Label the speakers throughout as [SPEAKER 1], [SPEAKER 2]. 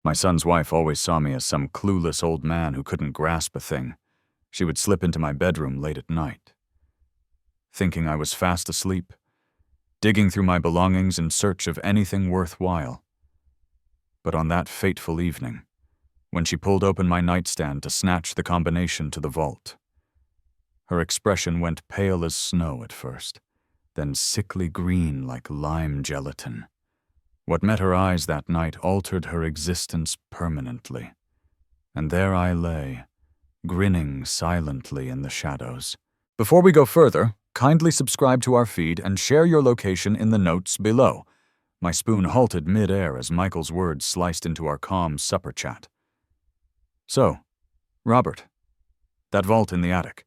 [SPEAKER 1] My son's wife always saw me as some clueless old man who couldn't grasp a thing. She would slip into my bedroom late at night, thinking I was fast asleep, digging through my belongings in search of anything worthwhile. But on that fateful evening, when she pulled open my nightstand to snatch the combination to the vault, her expression went pale as snow at first, then sickly green like lime gelatin. What met her eyes that night altered her existence permanently. And there I lay, grinning silently in the shadows. Before we go further, kindly subscribe to our feed and share your location in the notes below. My spoon halted mid-air as Michael's words sliced into our calm supper chat. So, Robert, that vault in the attic,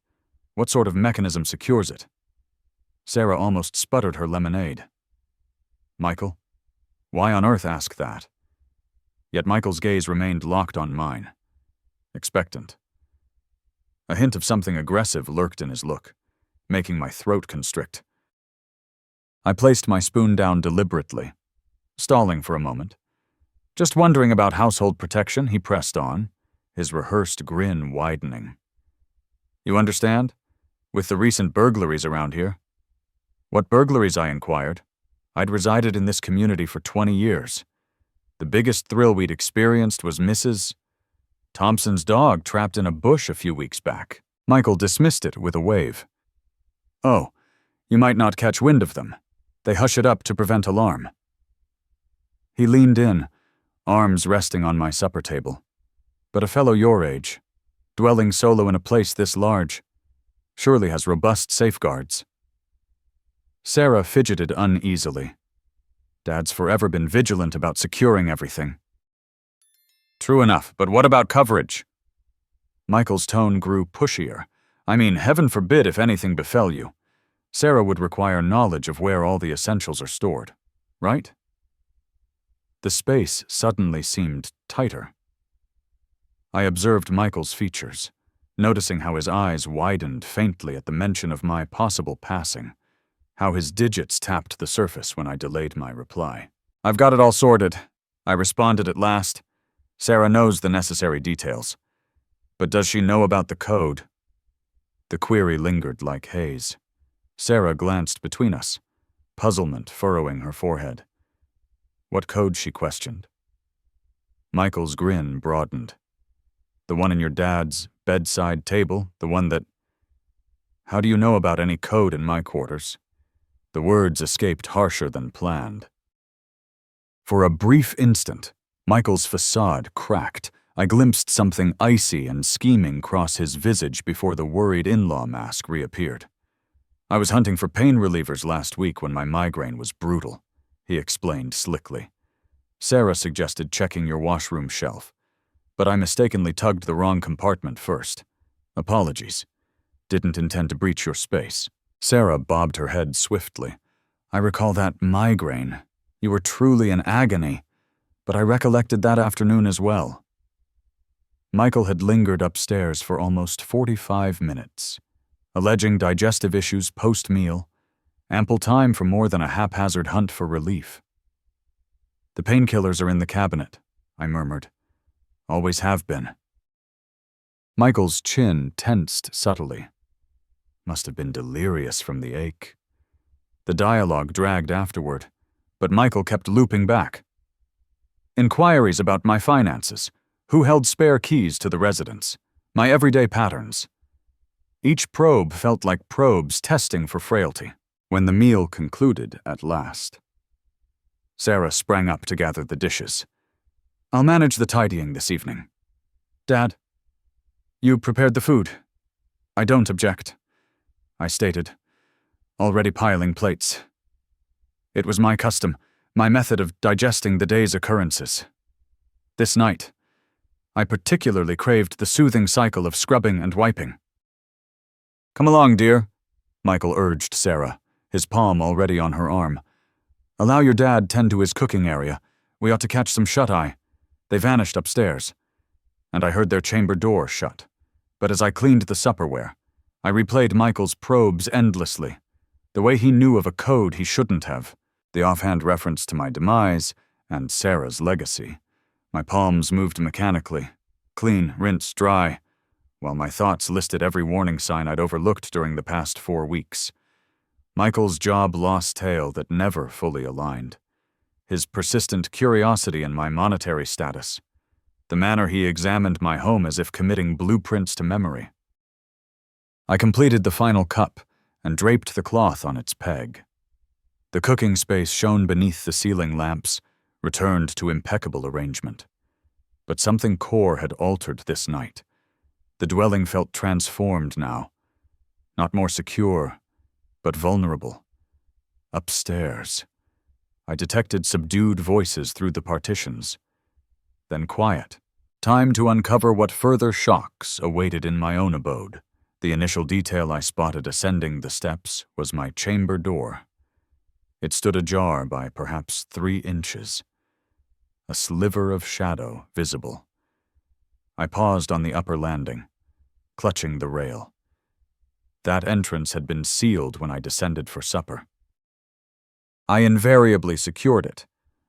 [SPEAKER 1] what sort of mechanism secures it? Sarah almost sputtered her lemonade. Michael? Why on earth ask that? Yet Michael's gaze remained locked on mine, expectant. A hint of something aggressive lurked in his look, making my throat constrict. I placed my spoon down deliberately, stalling for a moment. Just wondering about household protection, he pressed on, his rehearsed grin widening. You understand? With the recent burglaries around here. What burglaries? I inquired. I'd resided in this community for 20 years. The biggest thrill we'd experienced was Mrs. Thompson's dog trapped in a bush a few weeks back. Michael dismissed it with a wave. Oh, you might not catch wind of them. They hush it up to prevent alarm. He leaned in, arms resting on my supper table. But a fellow your age, dwelling solo in a place this large, surely has robust safeguards. Sarah fidgeted uneasily. Dad's forever been vigilant about securing everything. True enough, but what about coverage? Michael's tone grew pushier. I mean, heaven forbid if anything befell you. Sarah would require knowledge of where all the essentials are stored, right? The space suddenly seemed tighter. I observed Michael's features, noticing how his eyes widened faintly at the mention of my possible passing, how his digits tapped the surface when I delayed my reply. I've got it all sorted, I responded at last. Sarah knows the necessary details. But does she know about the code? The query lingered like haze. Sarah glanced between us, puzzlement furrowing her forehead. What code? She questioned. Michael's grin broadened. The one in your dad's bedside table, the one that... How do you know about any code in my quarters? The words escaped harsher than planned. For a brief instant, Michael's facade cracked. I glimpsed something icy and scheming cross his visage before the worried in-law mask reappeared. I was hunting for pain relievers last week when my migraine was brutal, he explained slickly. Sarah suggested checking your washroom shelf, but I mistakenly tugged the wrong compartment first. Apologies. Didn't intend to breach your space. Sarah bobbed her head swiftly. I recall that migraine. You were truly in agony, but I recollected that afternoon as well. Michael had lingered upstairs for almost 45 minutes, alleging digestive issues post-meal, ample time for more than a haphazard hunt for relief. The painkillers are in the cabinet, I murmured. Always have been. Michael's chin tensed subtly. Must have been delirious from the ache. The dialogue dragged afterward, but Michael kept looping back. Inquiries about my finances, who held spare keys to the residence, my everyday patterns. Each probe felt like probes testing for frailty. When the meal concluded at last, Sarah sprang up to gather the dishes. I'll manage the tidying this evening. Dad, you prepared the food. I don't object, I stated, already piling plates. It was my custom, my method of digesting the day's occurrences. This night, I particularly craved the soothing cycle of scrubbing and wiping. Come along, dear, Michael urged Sarah, his palm already on her arm. Allow your dad tend to his cooking area. We ought to catch some shut-eye. They vanished upstairs, and I heard their chamber door shut. But as I cleaned the supperware, I replayed Michael's probes endlessly, the way he knew of a code he shouldn't have, the offhand reference to my demise and Sarah's legacy. My palms moved mechanically, clean, rinse, dry, while my thoughts listed every warning sign I'd overlooked during the past 4 weeks. Michael's job-loss tale that never fully aligned. His persistent curiosity in my monetary status. The manner he examined my home as if committing blueprints to memory. I completed the final cup and draped the cloth on its peg. The cooking space shone beneath the ceiling lamps, returned to impeccable arrangement. But something core had altered this night. The dwelling felt transformed now. Not more secure, but vulnerable. Upstairs, I detected subdued voices through the partitions. Then quiet. Time to uncover what further shocks awaited in my own abode. The initial detail I spotted ascending the steps was my chamber door. It stood ajar by perhaps 3 inches. A sliver of shadow visible. I paused on the upper landing, clutching the rail. That entrance had been sealed when I descended for supper. I invariably secured it,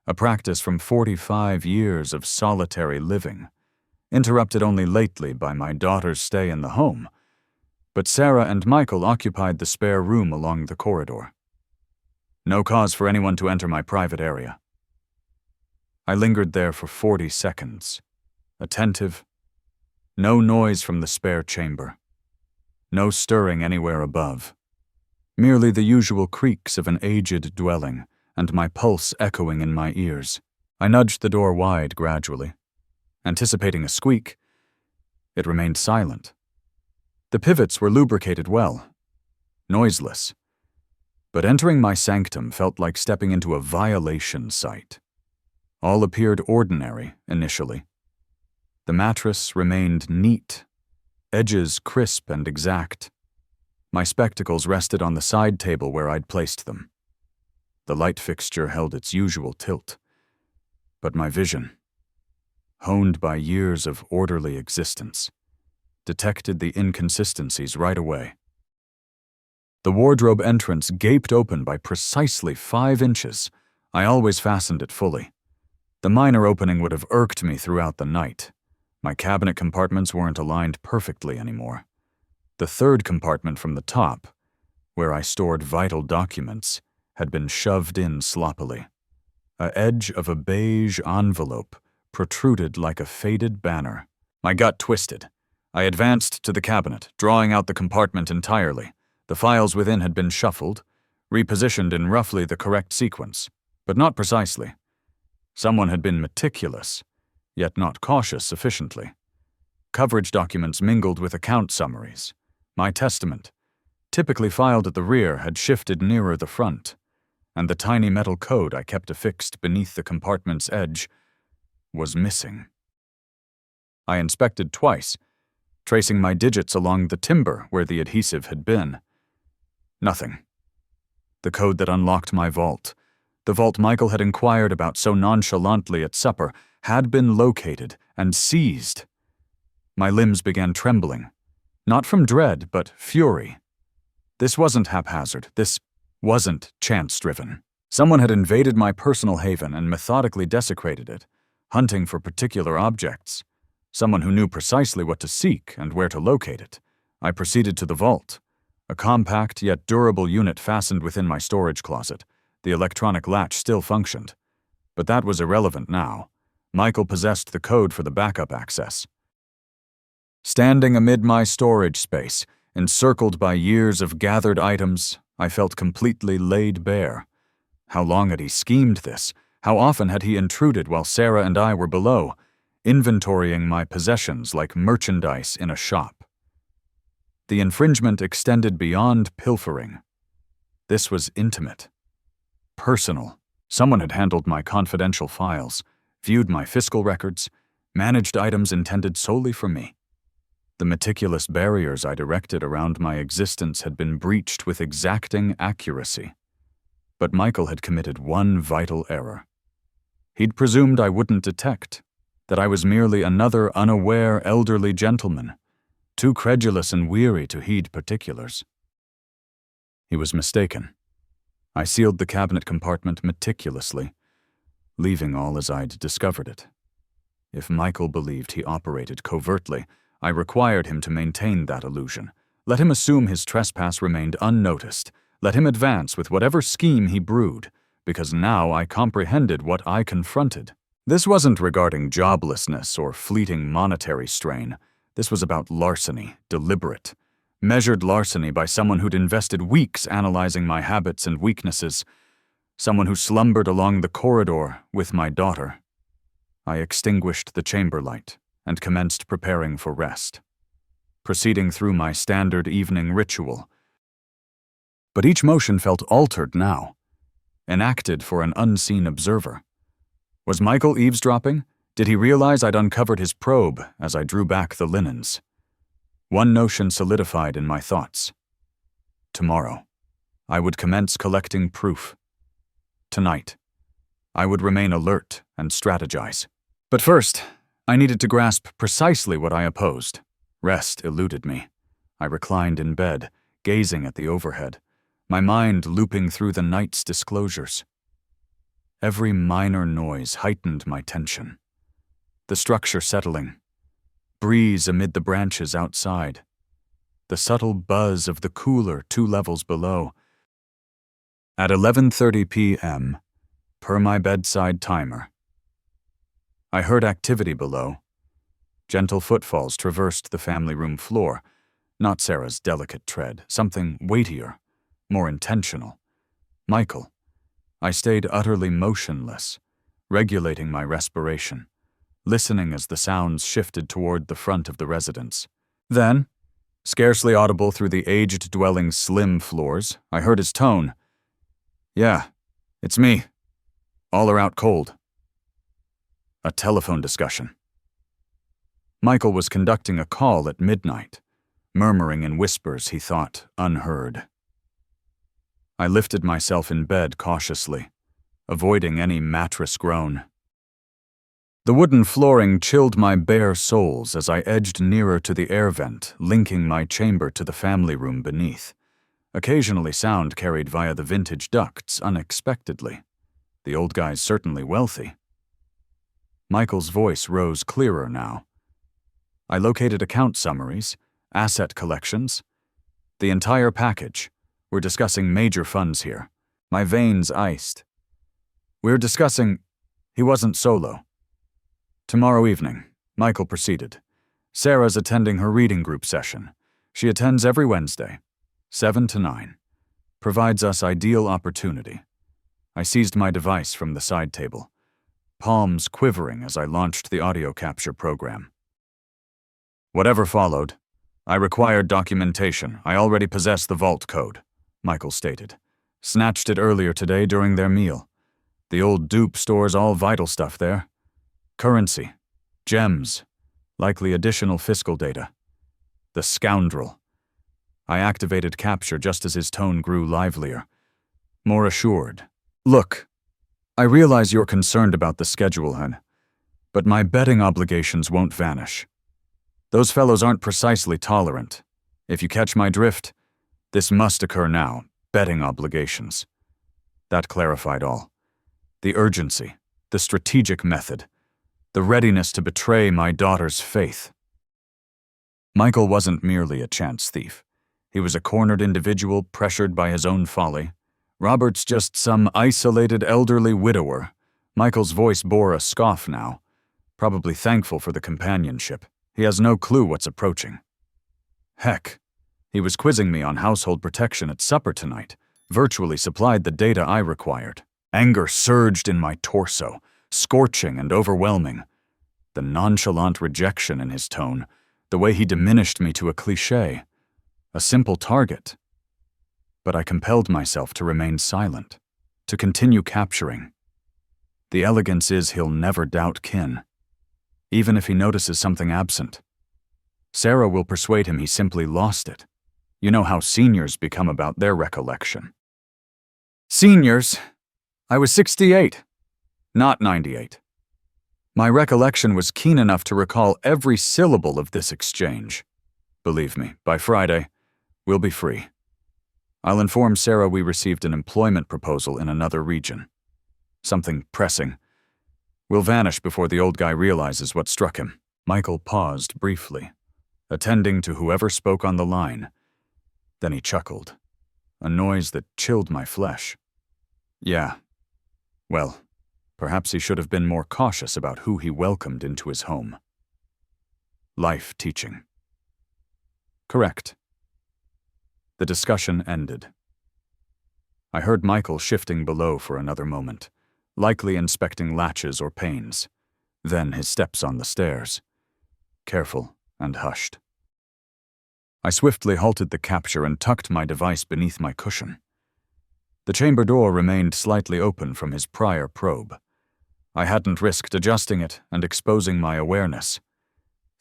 [SPEAKER 1] a practice from 45 years of solitary living, interrupted only lately by my daughter's stay in the home, but Sarah and Michael occupied the spare room along the corridor. No cause for anyone to enter my private area. I lingered there for 40 seconds, attentive. No noise from the spare chamber. No stirring anywhere above. Merely the usual creaks of an aged dwelling, and my pulse echoing in my ears. I nudged the door wide gradually. Anticipating a squeak, it remained silent. The pivots were lubricated well, noiseless. But entering my sanctum felt like stepping into a violation site. All appeared ordinary initially. The mattress remained neat, edges crisp and exact. My spectacles rested on the side table where I'd placed them. The light fixture held its usual tilt. But my vision, honed by years of orderly existence, detected the inconsistencies right away. The wardrobe entrance gaped open by precisely 5 inches. I always fastened it fully. The minor opening would have irked me throughout the night. My cabinet compartments weren't aligned perfectly anymore. The third compartment from the top, where I stored vital documents, had been shoved in sloppily. The edge of a beige envelope protruded like a faded banner. My gut twisted. I advanced to the cabinet, drawing out the compartment entirely. The files within had been shuffled, repositioned in roughly the correct sequence, but not precisely. Someone had been meticulous, yet not cautious sufficiently. Coverage documents mingled with account summaries. My testament, typically filed at the rear, had shifted nearer the front, and the tiny metal code I kept affixed beneath the compartment's edge was missing. I inspected twice, tracing my digits along the timber where the adhesive had been. Nothing. The code that unlocked my vault, the vault Michael had inquired about so nonchalantly at supper, had been located and seized. My limbs began trembling, not from dread, but fury. This wasn't haphazard. This wasn't chance-driven. Someone had invaded my personal haven and methodically desecrated it, hunting for particular objects. Someone who knew precisely what to seek and where to locate it. I proceeded to the vault, a compact yet durable unit fastened within my storage closet. The electronic latch still functioned. But that was irrelevant now. Michael possessed the code for the backup access. Standing amid my storage space, encircled by years of gathered items, I felt completely laid bare. How long had he schemed this? How often had he intruded while Sarah and I were below, inventorying my possessions like merchandise in a shop? The infringement extended beyond pilfering. This was intimate, personal. Someone had handled my confidential files, viewed my fiscal records, managed items intended solely for me. The meticulous barriers I'd erected around my existence had been breached with exacting accuracy. But Michael had committed one vital error. He'd presumed I wouldn't detect, that I was merely another unaware elderly gentleman, too credulous and weary to heed particulars. He was mistaken. I sealed the cabinet compartment meticulously, leaving all as I'd discovered it. If Michael believed he operated covertly, I required him to maintain that illusion. Let him assume his trespass remained unnoticed. Let him advance with whatever scheme he brewed, because now I comprehended what I confronted. This wasn't regarding joblessness or fleeting monetary strain. This was about larceny, deliberate. Measured larceny by someone who'd invested weeks analyzing my habits and weaknesses, someone who slumbered along the corridor with my daughter. I extinguished the chamber light and commenced preparing for rest, proceeding through my standard evening ritual. But each motion felt altered now, enacted for an unseen observer. Was Michael eavesdropping? Did he realize I'd uncovered his probe as I drew back the linens? One notion solidified in my thoughts. Tomorrow, I would commence collecting proof. Tonight, I would remain alert and strategize. But first, I needed to grasp precisely what I opposed. Rest eluded me. I reclined in bed, gazing at the overhead, my mind looping through the night's disclosures. Every minor noise heightened my tension. The structure settling, breeze amid the branches outside, the subtle buzz of the cooler 2 levels below. At 11:30 p.m., per my bedside timer, I heard activity below. Gentle footfalls traversed the family room floor, not Sarah's delicate tread, something weightier, more intentional. Michael. I stayed utterly motionless, regulating my respiration, listening as the sounds shifted toward the front of the residence. Then, scarcely audible through the aged-dwelling's slim floors, I heard his tone. "Yeah, it's me. All are out cold." A telephone discussion. Michael was conducting a call at midnight, murmuring in whispers he thought unheard. I lifted myself in bed cautiously, avoiding any mattress groan. The wooden flooring chilled my bare soles as I edged nearer to the air vent, linking my chamber to the family room beneath. Occasionally sound carried via the vintage ducts unexpectedly. The old guy's certainly wealthy. Michael's voice rose clearer now. I located account summaries, asset collections, the entire package. We're discussing major funds here. My veins iced. We're discussing... He wasn't solo. Tomorrow evening, Michael proceeded. Sarah's attending her reading group session. She attends every Wednesday, 7 to 9. Provides us ideal opportunity. I seized my device from the side table, palms quivering as I launched the audio capture program. Whatever followed, I required documentation. I already possess the vault code, Michael stated. Snatched it earlier today during their meal. The old dupe stores all vital stuff there. Currency, gems, likely additional fiscal data. The scoundrel. I activated capture just as his tone grew livelier, more assured. Look, I realize you're concerned about the schedule, hun, but my betting obligations won't vanish. Those fellows aren't precisely tolerant. If you catch my drift, this must occur now, betting obligations. That clarified all. The urgency, the strategic method, the readiness to betray my daughter's faith. Michael wasn't merely a chance thief. He was a cornered individual pressured by his own folly. Robert's just some isolated elderly widower. Michael's voice bore a scoff now, probably thankful for the companionship. He has no clue what's approaching. Heck, he was quizzing me on household protection at supper tonight, virtually supplied the data I required. Anger surged in my torso, scorching and overwhelming. The nonchalant rejection in his tone, the way he diminished me to a cliché, a simple target. But I compelled myself to remain silent, to continue capturing. The elegance is he'll never doubt kin, even if he notices something absent. Sarah will persuade him he simply lost it. You know how seniors become about their recollection. Seniors? I was 68, not 98. My recollection was keen enough to recall every syllable of this exchange. Believe me, by Friday, we'll be free. I'll inform Sarah we received an employment proposal in another region. Something pressing. We'll vanish before the old guy realizes what struck him." Michael paused briefly, attending to whoever spoke on the line. Then he chuckled, a noise that chilled my flesh. "Yeah. Well, perhaps he should have been more cautious about who he welcomed into his home." Life teaching. Correct. The discussion ended. I heard Michael shifting below for another moment, likely inspecting latches or panes. Then his steps on the stairs, careful and hushed. I swiftly halted the capture and tucked my device beneath my cushion. The chamber door remained slightly open from his prior probe. I hadn't risked adjusting it and exposing my awareness.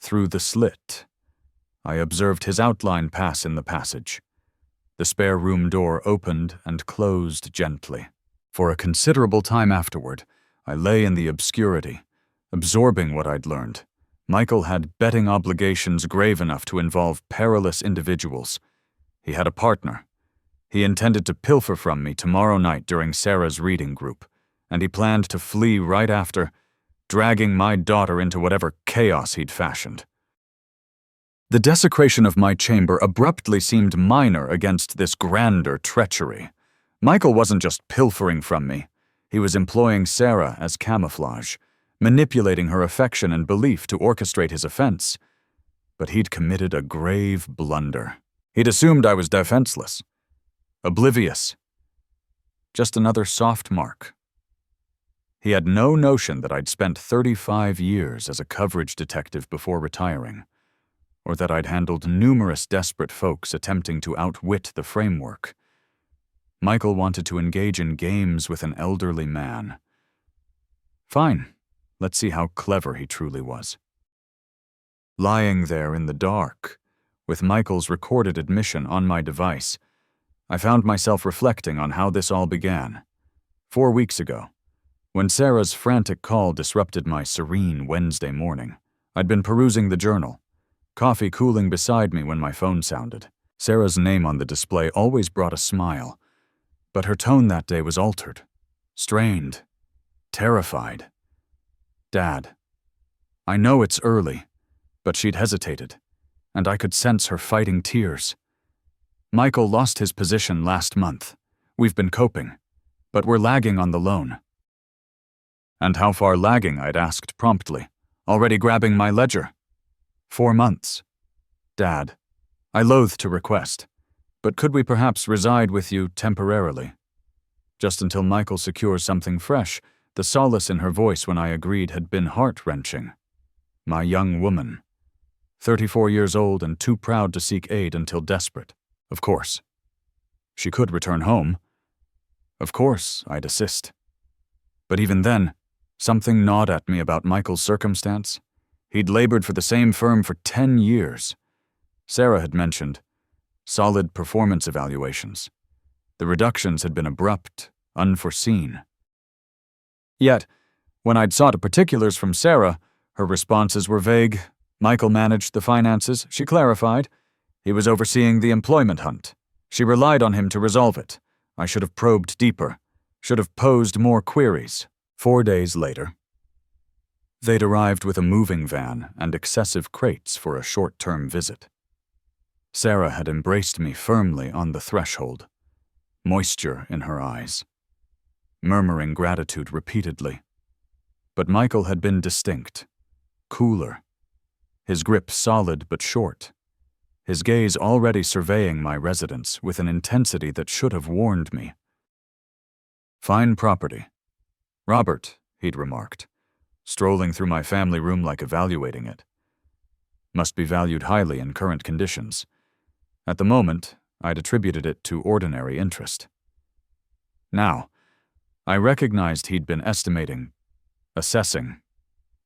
[SPEAKER 1] Through the slit, I observed his outline pass in the passage. The spare room door opened and closed gently. For a considerable time afterward, I lay in the obscurity, absorbing what I'd learned. Michael had betting obligations grave enough to involve perilous individuals. He had a partner. He intended to pilfer from me tomorrow night during Sarah's reading group, and he planned to flee right after, dragging my daughter into whatever chaos he'd fashioned. The desecration of my chamber abruptly seemed minor against this grander treachery. Michael wasn't just pilfering from me. He was employing Sarah as camouflage, manipulating her affection and belief to orchestrate his offense. But he'd committed a grave blunder. He'd assumed I was defenseless, oblivious, just another soft mark. He had no notion that I'd spent 35 years as a coverage detective before retiring, or that I'd handled numerous desperate folks attempting to outwit the framework. Michael wanted to engage in games with an elderly man. Fine, let's see how clever he truly was. Lying there in the dark, with Michael's recorded admission on my device, I found myself reflecting on how this all began. 4 weeks ago, when Sarah's frantic call disrupted my serene Wednesday morning, I'd been perusing the journal, coffee cooling beside me when my phone sounded. Sarah's name on the display always brought a smile, but her tone that day was altered, strained, terrified. "Dad, I know it's early," but she'd hesitated, and I could sense her fighting tears. "Michael lost his position last month. We've been coping, but we're lagging on the loan." "And how far lagging?" I'd asked promptly, already grabbing my ledger. 4 months. "Dad, I loathe to request, but could we perhaps reside with you temporarily? Just until Michael secures something fresh." The solace in her voice when I agreed had been heart-wrenching. My young woman, 34 years old and too proud to seek aid until desperate. Of course. She could return home. Of course, I'd assist. But even then, something gnawed at me about Michael's circumstance. He'd labored for the same firm for 10 years. Sarah had mentioned solid performance evaluations. The reductions had been abrupt, unforeseen. Yet, when I'd sought particulars from Sarah, her responses were vague. Michael managed the finances, she clarified. He was overseeing the employment hunt. She relied on him to resolve it. I should have probed deeper, should have posed more queries. 4 days later, they'd arrived with a moving van and excessive crates for a short-term visit. Sarah had embraced me firmly on the threshold, moisture in her eyes, murmuring gratitude repeatedly. But Michael had been distinct, cooler, his grip solid but short, his gaze already surveying my residence with an intensity that should have warned me. "Fine property. Robert," he'd remarked, strolling through my family room like evaluating it. "Must be valued highly in current conditions." At the moment, I'd attributed it to ordinary interest. Now, I recognized he'd been estimating, assessing,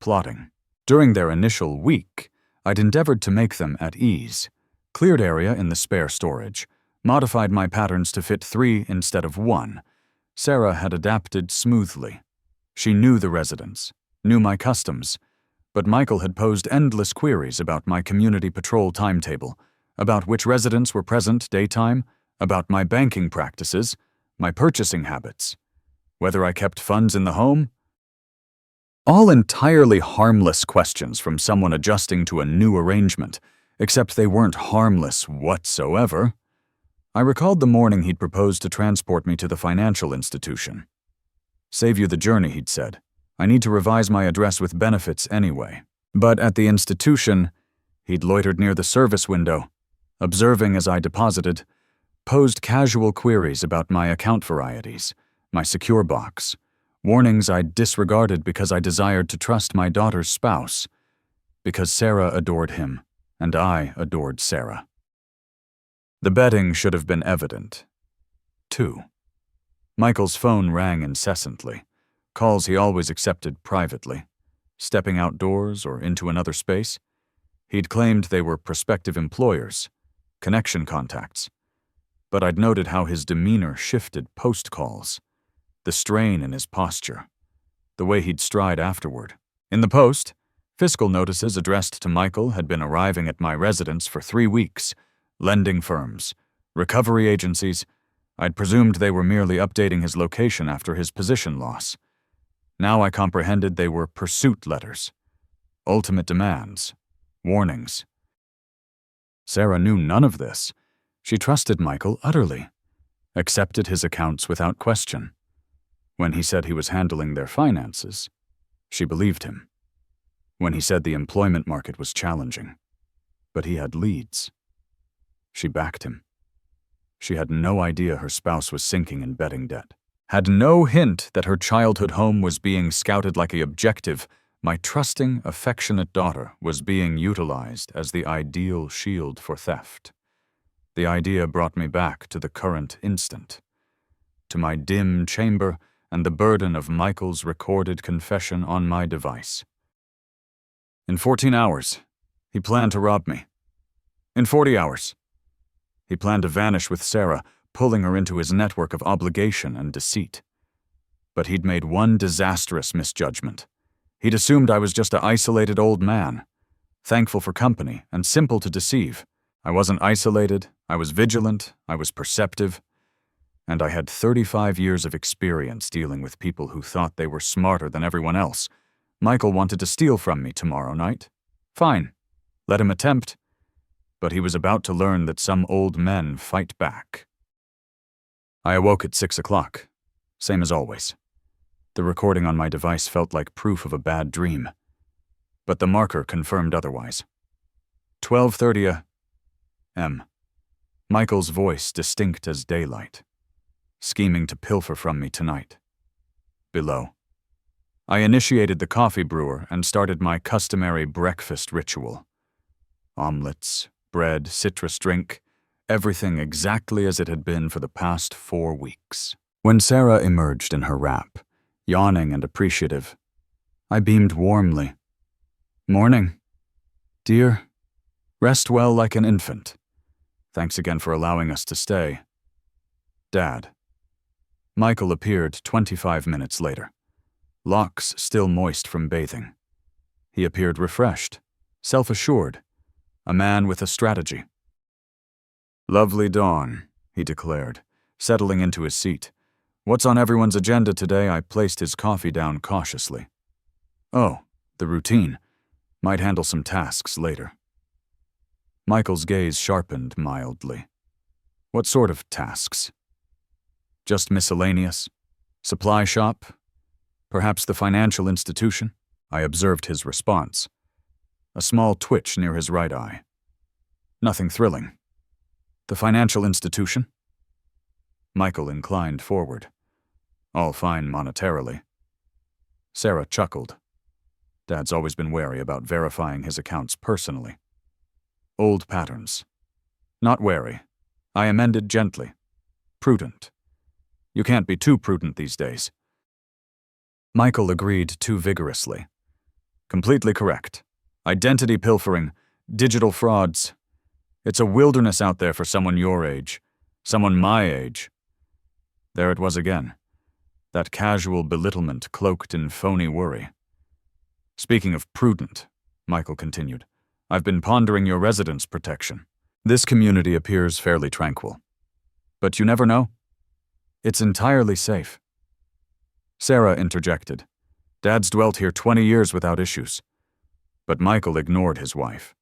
[SPEAKER 1] plotting. During their initial week, I'd endeavored to make them at ease, cleared area in the spare storage, modified my patterns to fit 3 instead of 1. Sarah had adapted smoothly. She knew the residents, knew my customs, but Michael had posed endless queries about my community patrol timetable, about which residents were present daytime, about my banking practices, my purchasing habits, whether I kept funds in the home. All entirely harmless questions from someone adjusting to a new arrangement, except they weren't harmless whatsoever. I recalled the morning he'd proposed to transport me to the financial institution. "Save you the journey," he'd said. "I need to revise my address with benefits anyway." But at the institution, he'd loitered near the service window, observing as I deposited, posed casual queries about my account varieties, my secure box, warnings I'd disregarded because I desired to trust my daughter's spouse, because Sarah adored him, and I adored Sarah. The betting should have been evident. 2. Michael's phone rang incessantly, calls he always accepted privately. Stepping outdoors or into another space, he'd claimed they were prospective employers, connection contacts. But I'd noted how his demeanor shifted post-calls, the strain in his posture, the way he'd stride afterward. In the post, fiscal notices addressed to Michael had been arriving at my residence for 3 weeks, lending firms, recovery agencies. I'd presumed they were merely updating his location after his position loss. Now I comprehended they were pursuit letters, ultimate demands, warnings. Sarah knew none of this. She trusted Michael utterly, accepted his accounts without question. When he said he was handling their finances, she believed him. When he said the employment market was challenging, but he had leads, she backed him. She had no idea her spouse was sinking in betting debt, had no hint that her childhood home was being scouted like an objective. My trusting, affectionate daughter was being utilized as the ideal shield for theft. The idea brought me back to the current instant, to my dim chamber and the burden of Michael's recorded confession on my device. In 14 hours, he planned to rob me. In 40 hours, he planned to vanish with Sarah, pulling her into his network of obligation and deceit. But he'd made one disastrous misjudgment. He'd assumed I was just an isolated old man, thankful for company and simple to deceive. I wasn't isolated, I was vigilant, I was perceptive, and I had 35 years of experience dealing with people who thought they were smarter than everyone else. Michael wanted to steal from me tomorrow night. Fine, let him attempt. But he was about to learn that some old men fight back. I awoke at 6 o'clock, same as always. The recording on my device felt like proof of a bad dream, but the marker confirmed otherwise. 12:30 a.m. Michael's voice distinct as daylight, scheming to pilfer from me tonight. Below. I initiated the coffee brewer and started my customary breakfast ritual. Omelets, bread, citrus drink, everything exactly as it had been for the past 4 weeks. When Sarah emerged in her wrap, yawning and appreciative, I beamed warmly. "Morning. Dear, rest well like an infant. Thanks again for allowing us to stay. Dad." Michael appeared 25 minutes later, locks still moist from bathing. He appeared refreshed, self-assured, a man with a strategy. "Lovely dawn," he declared, settling into his seat. "What's on everyone's agenda today?" I placed his coffee down cautiously. "Oh, the routine. Might handle some tasks later." Michael's gaze sharpened mildly. "What sort of tasks?" "Just miscellaneous. Supply shop? Perhaps the financial institution?" I observed his response. A small twitch near his right eye. "Nothing thrilling." "The financial institution?" Michael inclined forward. "All fine monetarily." Sarah chuckled. Dad's always been wary about verifying his accounts personally. "Old patterns." "Not wary." I amended gently. "Prudent. You can't be too prudent these days." Michael agreed too vigorously. "Completely correct. Identity pilfering, digital frauds. It's a wilderness out there for someone your age, someone my age." There it was again, that casual belittlement cloaked in phony worry. "Speaking of prudent," Michael continued, "I've been pondering your residence protection. This community appears fairly tranquil. But you never know. It's entirely safe." Sarah interjected. Dad's dwelt here 20 years without issues. But Michael ignored his wife.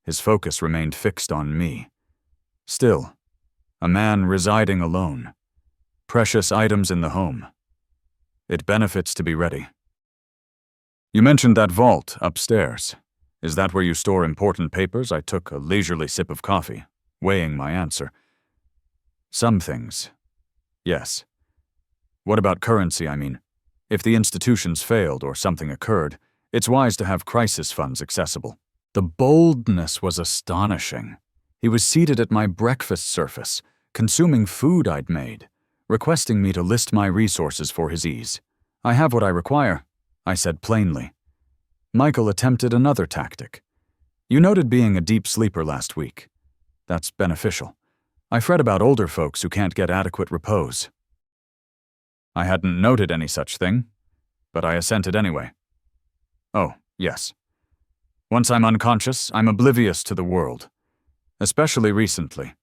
[SPEAKER 1] His focus remained fixed on me. Still, a man residing alone. Precious items in the home. It benefits to be ready. You mentioned that vault upstairs. Is that where you store important papers? I took a leisurely sip of coffee, weighing my answer. Some things. Yes. What about currency, I mean? If the institutions failed or something occurred, it's wise to have crisis funds accessible. The boldness was astonishing. He was seated at my breakfast surface, consuming food I'd made, requesting me to list my resources for his ease. I have what I require, I said plainly. Michael attempted another tactic. You noted being a deep sleeper last week. That's beneficial. I fret about older folks who can't get adequate repose. I hadn't noted any such thing, but I assented anyway. Oh, yes. Once I'm unconscious, I'm oblivious to the world. Especially recently.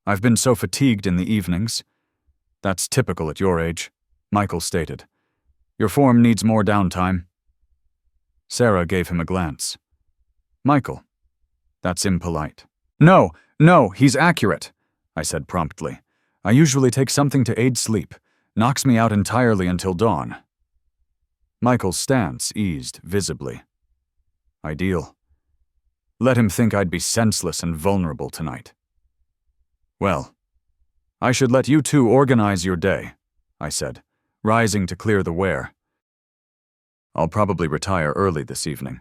[SPEAKER 1] I've been so fatigued in the evenings. That's typical at your age, Michael stated. Your form needs more downtime. Sarah gave him a glance. Michael, that's impolite. No, he's accurate, I said promptly. I usually take something to aid sleep. Knocks me out entirely until dawn. Michael's stance eased visibly. Ideal. Let him think I'd be senseless and vulnerable tonight. Well, I should let you two organize your day, I said, rising to clear the ware. I'll probably retire early this evening.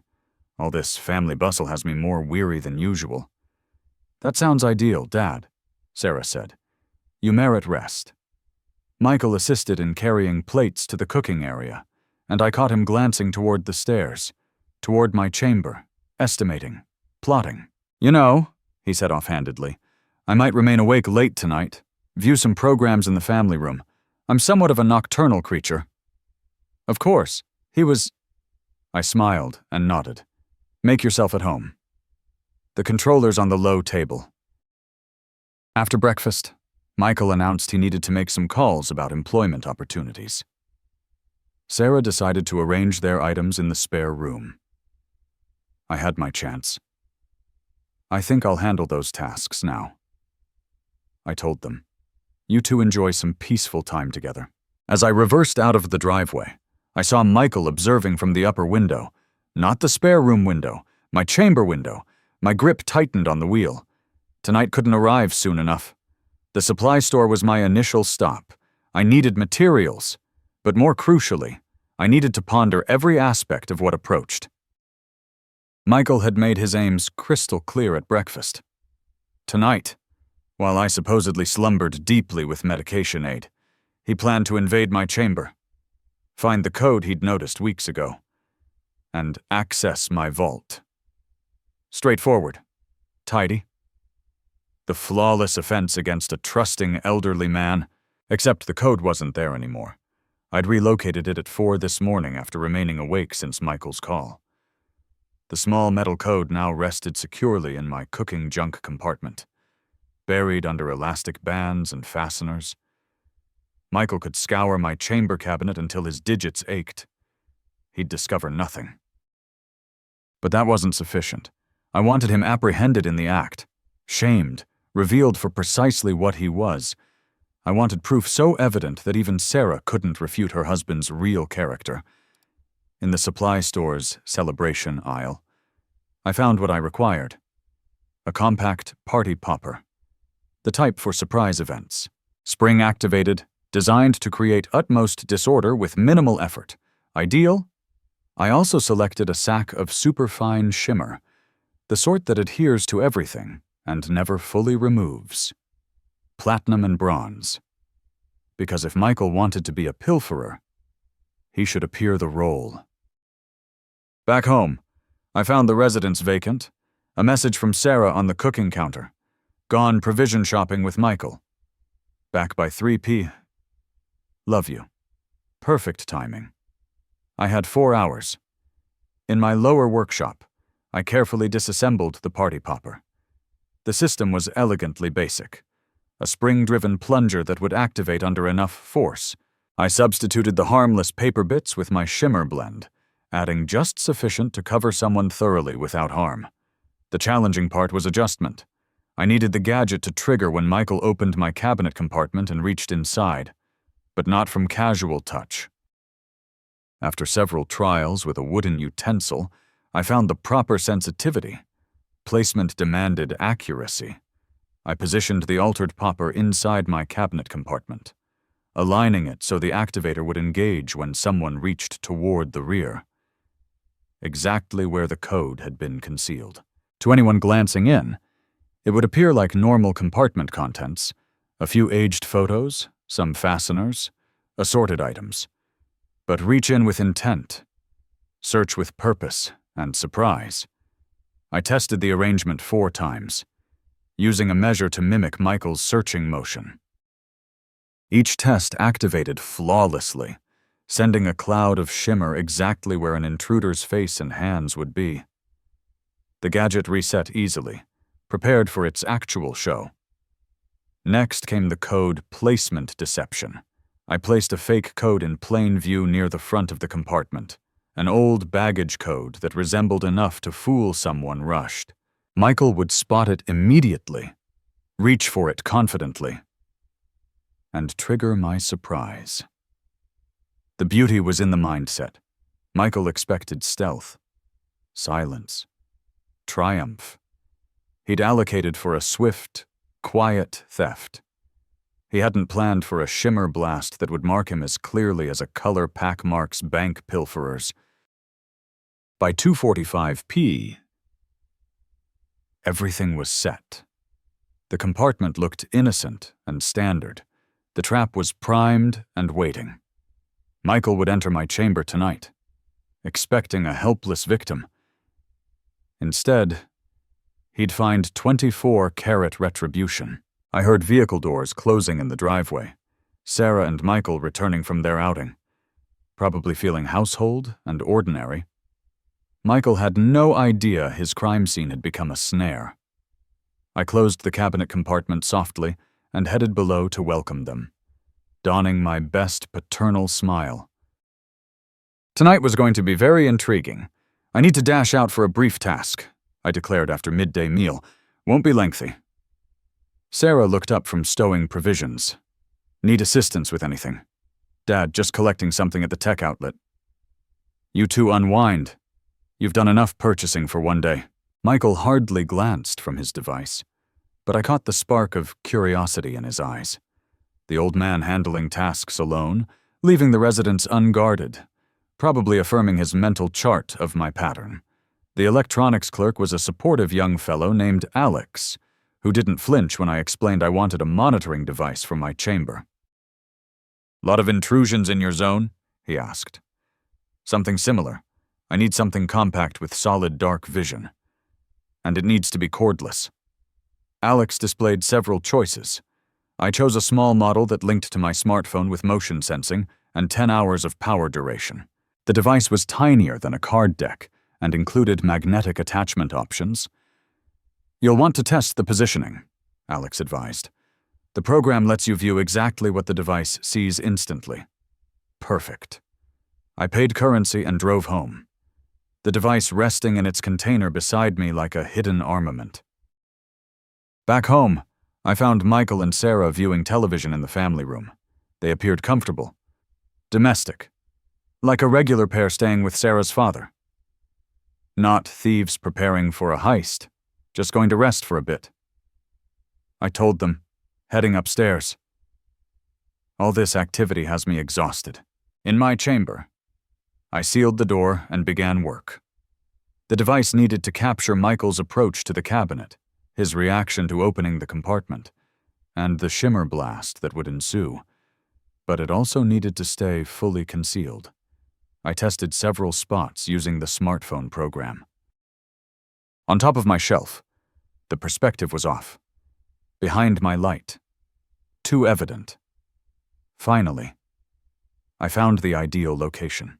[SPEAKER 1] All this family bustle has me more weary than usual. That sounds ideal, Dad, Sarah said. You merit rest. Michael assisted in carrying plates to the cooking area, and I caught him glancing toward the stairs, toward my chamber, estimating, plotting. You know, he said offhandedly, I might remain awake late tonight, view some programs in the family room. I'm somewhat of a nocturnal creature. Of course, he was... I smiled and nodded. Make yourself at home. The controller's on the low table. After breakfast, Michael announced he needed to make some calls about employment opportunities. Sarah decided to arrange their items in the spare room. I had my chance. I think I'll handle those tasks now. I told them. You two enjoy some peaceful time together. As I reversed out of the driveway, I saw Michael observing from the upper window, not the spare room window, my chamber window. My grip tightened on the wheel. Tonight couldn't arrive soon enough. The supply store was my initial stop. I needed materials, but more crucially, I needed to ponder every aspect of what approached. Michael had made his aims crystal clear at breakfast. Tonight, while I supposedly slumbered deeply with medication aid, he planned to invade my chamber, find the code he'd noticed weeks ago, and access my vault. Straightforward. Tidy. The flawless offense against a trusting elderly man, except the code wasn't there anymore. I'd relocated it at 4 this morning after remaining awake since Michael's call. The small metal code now rested securely in my cooking junk compartment, buried under elastic bands and fasteners. Michael could scour my chamber cabinet until his digits ached. He'd discover nothing. But that wasn't sufficient. I wanted him apprehended in the act, shamed, revealed for precisely what he was. I wanted proof so evident that even Sarah couldn't refute her husband's real character. In the supply store's celebration aisle, I found what I required. A compact party popper. The type for surprise events. Spring-activated, designed to create utmost disorder with minimal effort. Ideal? I also selected a sack of superfine shimmer, the sort that adheres to everything and never fully removes. Platinum and bronze. Because if Michael wanted to be a pilferer, he should appear the role. Back home, I found the residence vacant, a message from Sarah on the cooking counter. Gone provision shopping with Michael. Back by 3 p. Love you. Perfect timing. I had 4 hours. In my lower workshop, I carefully disassembled the party popper. The system was elegantly basic. A spring-driven plunger that would activate under enough force. I substituted the harmless paper bits with my shimmer blend, adding just sufficient to cover someone thoroughly without harm. The challenging part was adjustment. I needed the gadget to trigger when Michael opened my cabinet compartment and reached inside, but not from casual touch. After several trials with a wooden utensil, I found the proper sensitivity. Placement demanded accuracy. I positioned the altered popper inside my cabinet compartment, aligning it so the activator would engage when someone reached toward the rear, exactly where the code had been concealed. To anyone glancing in, it would appear like normal compartment contents, a few aged photos, some fasteners, assorted items. But reach in with intent, search with purpose and surprise. I tested the arrangement 4 times, using a measure to mimic Michael's searching motion. Each test activated flawlessly, sending a cloud of shimmer exactly where an intruder's face and hands would be. The gadget reset easily, prepared for its actual show. Next came the code placement deception. I placed a fake code in plain view near the front of the compartment, an old baggage code that resembled enough to fool someone rushed. Michael would spot it immediately, reach for it confidently, and trigger my surprise. The beauty was in the mindset. Michael expected stealth, silence, triumph. He'd allocated for a swift, quiet theft. He hadn't planned for a shimmer blast that would mark him as clearly as a color pack marks bank pilferers. By 2:45 p.m., everything was set. The compartment looked innocent and standard. The trap was primed and waiting. Michael would enter my chamber tonight, expecting a helpless victim. Instead, he'd find 24-carat retribution. I heard vehicle doors closing in the driveway, Sarah and Michael returning from their outing, probably feeling household and ordinary. Michael had no idea his crime scene had become a snare. I closed the cabinet compartment softly and headed below to welcome them, donning my best paternal smile. Tonight was going to be very intriguing. I need to dash out for a brief task, I declared after midday meal. Won't be lengthy. Sarah looked up from stowing provisions. Need assistance with anything? Dad, just collecting something at the tech outlet. You two unwind. You've done enough purchasing for one day. Michael hardly glanced from his device, but I caught the spark of curiosity in his eyes. The old man handling tasks alone, leaving the residents unguarded, probably affirming his mental chart of my pattern. The electronics clerk was a supportive young fellow named Alex, who didn't flinch when I explained I wanted a monitoring device for my chamber. Lot of intrusions in your zone? He asked. Something similar. I need something compact with solid dark vision. And it needs to be cordless. Alex displayed several choices. I chose a small model that linked to my smartphone with motion sensing and 10 hours of power duration. The device was tinier than a card deck and included magnetic attachment options. You'll want to test the positioning, Alex advised. The program lets you view exactly what the device sees instantly. Perfect. I paid currency and drove home, the device resting in its container beside me like a hidden armament. Back home, I found Michael and Sarah viewing television in the family room. They appeared comfortable. Domestic. Like a regular pair staying with Sarah's father. Not thieves preparing for a heist. Just going to rest for a bit. I told them, heading upstairs. All this activity has me exhausted. In my chamber, I sealed the door and began work. The device needed to capture Michael's approach to the cabinet, his reaction to opening the compartment, and the shimmer blast that would ensue. But it also needed to stay fully concealed. I tested several spots using the smartphone program. On top of my shelf, the perspective was off. Behind my light, too evident. Finally, I found the ideal location.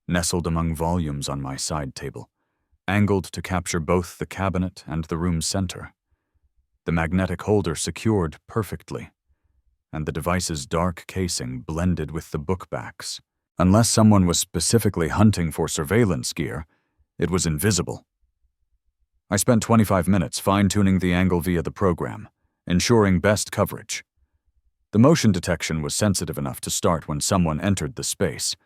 [SPEAKER 1] Nestled among volumes on my side table, angled to capture both the cabinet and the room's center. The magnetic holder secured perfectly, and the device's dark casing blended with the book backs. Unless someone was specifically hunting for surveillance gear, it was invisible. I spent 25 minutes fine-tuning the angle via the program, ensuring best coverage. The motion detection was sensitive enough to start when someone entered the space,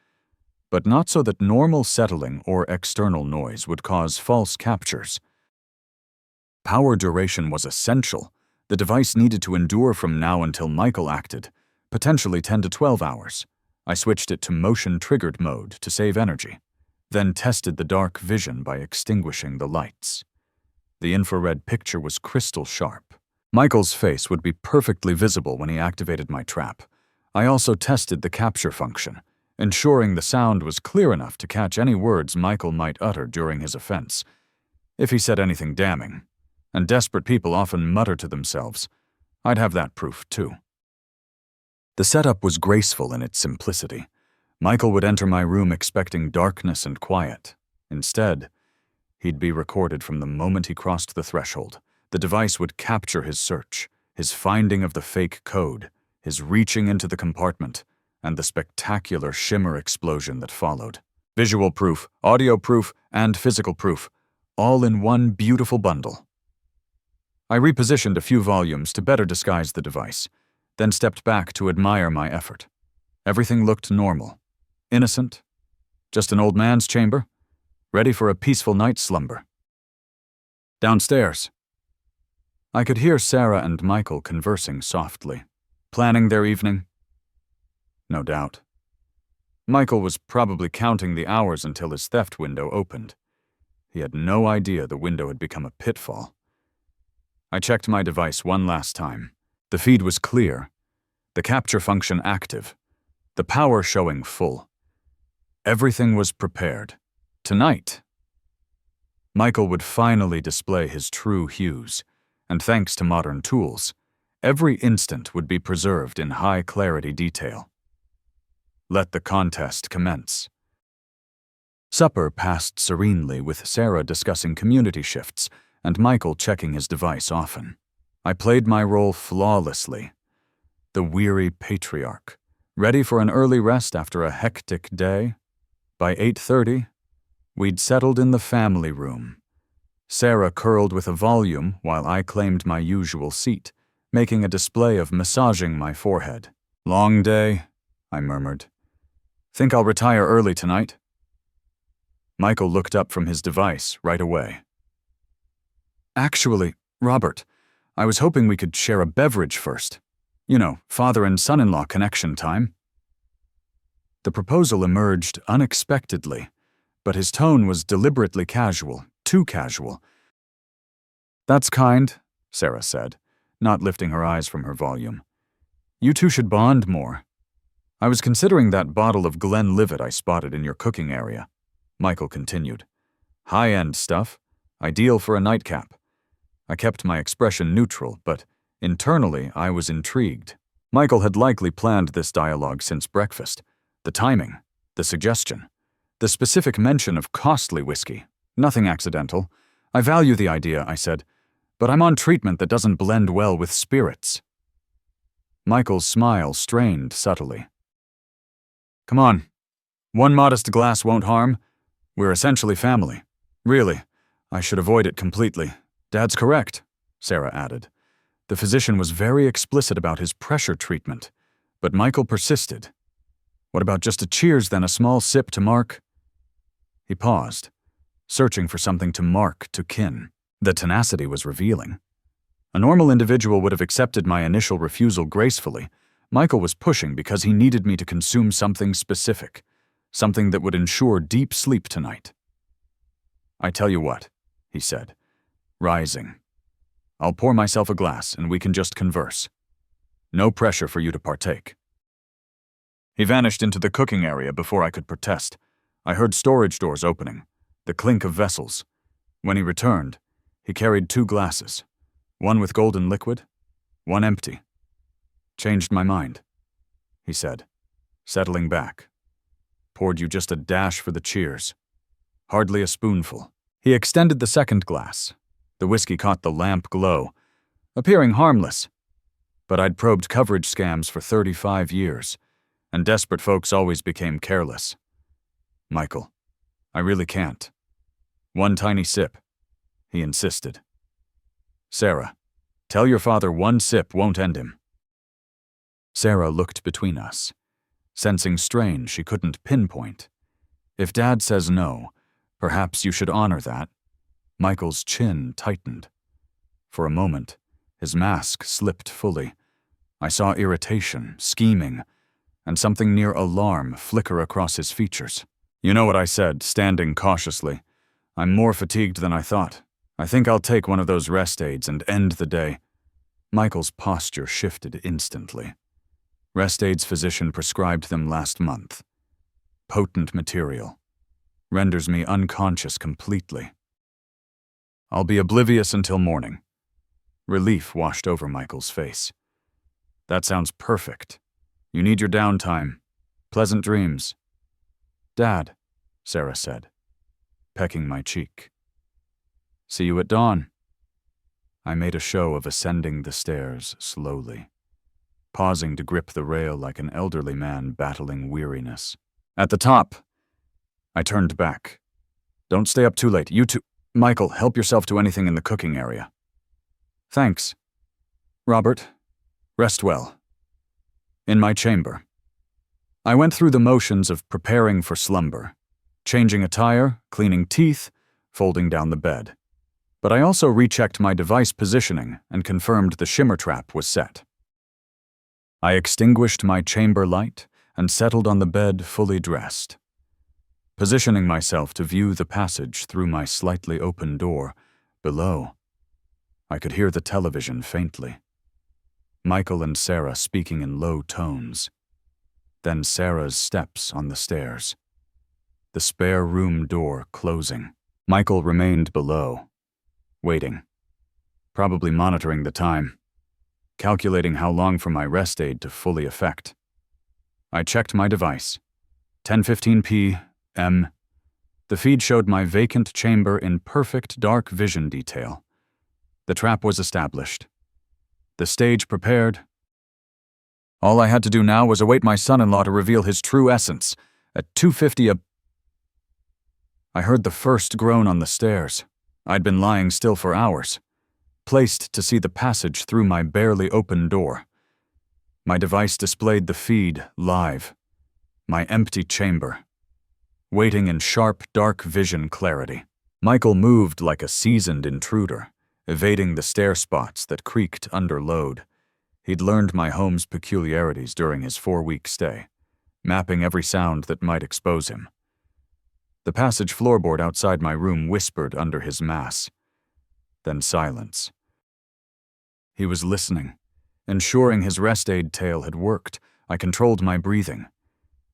[SPEAKER 1] but not so that normal settling or external noise would cause false captures. Power duration was essential. The device needed to endure from now until Michael acted, potentially 10 to 12 hours. I switched it to motion-triggered mode to save energy, then tested the dark vision by extinguishing the lights. The infrared picture was crystal sharp. Michael's face would be perfectly visible when he activated my trap. I also tested the capture function, ensuring the sound was clear enough to catch any words Michael might utter during his offense, if he said anything damning. And desperate people often mutter to themselves. I'd have that proof, too. The setup was graceful in its simplicity. Michael would enter my room expecting darkness and quiet. Instead, he'd be recorded from the moment he crossed the threshold. The device would capture his search, his finding of the fake code, his reaching into the compartment, and the spectacular shimmer explosion that followed. Visual proof, audio proof, and physical proof, all in one beautiful bundle. I repositioned a few volumes to better disguise the device, then stepped back to admire my effort. Everything looked normal, innocent, just an old man's chamber, ready for a peaceful night's slumber. Downstairs, I could hear Sarah and Michael conversing softly, planning their evening. No doubt. Michael was probably counting the hours until his theft window opened. He had no idea the window had become a pitfall. I checked my device one last time. The feed was clear, the capture function active, the power showing full. Everything was prepared. Tonight, Michael would finally display his true hues, and thanks to modern tools, every instant would be preserved in high-clarity detail. Let the contest commence. Supper passed serenely with Sarah discussing community shifts and Michael checking his device often. I played my role flawlessly. The weary patriarch, ready for an early rest after a hectic day. By 8:30, we'd settled in the family room. Sarah curled with a volume while I claimed my usual seat, making a display of massaging my forehead. "Long day," I murmured. "Think I'll retire early tonight?" Michael looked up from his device right away. "Actually, Robert, I was hoping we could share a beverage first. You know, father and son-in-law connection time." The proposal emerged unexpectedly, but his tone was deliberately casual, too casual. "That's kind," Sarah said, not lifting her eyes from her volume. "You two should bond more. I was considering that bottle of Glenlivet I spotted in your cooking area," Michael continued. "High-end stuff, ideal for a nightcap." I kept my expression neutral, but internally I was intrigued. Michael had likely planned this dialogue since breakfast. The timing, the suggestion, the specific mention of costly whiskey. Nothing accidental. "I value the idea," I said, "but I'm on treatment that doesn't blend well with spirits." Michael's smile strained subtly. "Come on. One modest glass won't harm. We're essentially family. Really, I should avoid it completely." "Dad's correct," Sarah added. The physician was very explicit about his pressure treatment, but Michael persisted. "What about just a cheers then, a small sip to mark?" He paused, searching for something to mark to kin. The tenacity was revealing. A normal individual would have accepted my initial refusal gracefully. Michael was pushing because he needed me to consume something specific, something that would ensure deep sleep tonight. "I tell you what," he said, rising. "I'll pour myself a glass and we can just converse. No pressure for you to partake." He vanished into the cooking area before I could protest. I heard storage doors opening, the clink of vessels. When he returned, he carried 2 glasses, one with golden liquid, one empty. "Changed my mind," he said, settling back. "Poured you just a dash for the cheers. Hardly a spoonful." He extended the second glass. The whiskey caught the lamp glow, appearing harmless. But I'd probed coverage scams for 35 years, and desperate folks always became careless. Michael, I really can't. One tiny sip, he insisted. Sarah, tell your father one sip won't end him. Sarah looked between us, sensing strain she couldn't pinpoint. If Dad says no, perhaps you should honor that. Michael's chin tightened. For a moment, his mask slipped fully. I saw irritation, scheming, and something near alarm flicker across his features. You know what I said, standing cautiously. I'm more fatigued than I thought. I think I'll take one of those rest aids and end the day. Michael's posture shifted instantly. Rest aids physician prescribed them last month. Potent material. Renders me unconscious completely. I'll be oblivious until morning. Relief washed over Michael's face. That sounds perfect. You need your downtime. Pleasant dreams. Dad, Sarah said, pecking my cheek. See you at dawn. I made a show of ascending the stairs slowly, pausing to grip the rail like an elderly man battling weariness. At the top, I turned back. Don't stay up too late. You two, Michael, help yourself to anything in the cooking area. Thanks. Robert, rest well. In my chamber. I went through the motions of preparing for slumber, changing attire, cleaning teeth, folding down the bed. But I also rechecked my device positioning and confirmed the shimmer trap was set. I extinguished my chamber light and settled on the bed fully dressed, positioning myself to view the passage through my slightly open door. Below, I could hear the television faintly. Michael and Sarah speaking in low tones. Then Sarah's steps on the stairs. The spare room door closing. Michael remained below, waiting, probably monitoring the time, calculating how long for my rest aid to fully effect. I checked my device. 10:15 p.m. The feed showed my vacant chamber in perfect dark vision detail. The trap was established. The stage prepared. All I had to do now was await my son-in-law to reveal his true essence. At 2:50 I heard the first groan on the stairs. I'd been lying still for hours, placed to see the passage through my barely open door. My device displayed the feed live. My empty chamber, waiting in sharp, dark vision clarity. Michael moved like a seasoned intruder, evading the stair spots that creaked under load. He'd learned my home's peculiarities during his 4-week stay, mapping every sound that might expose him. The passage floorboard outside my room whispered under his mass. Then silence. He was listening, ensuring his rest aid tale had worked. I controlled my breathing,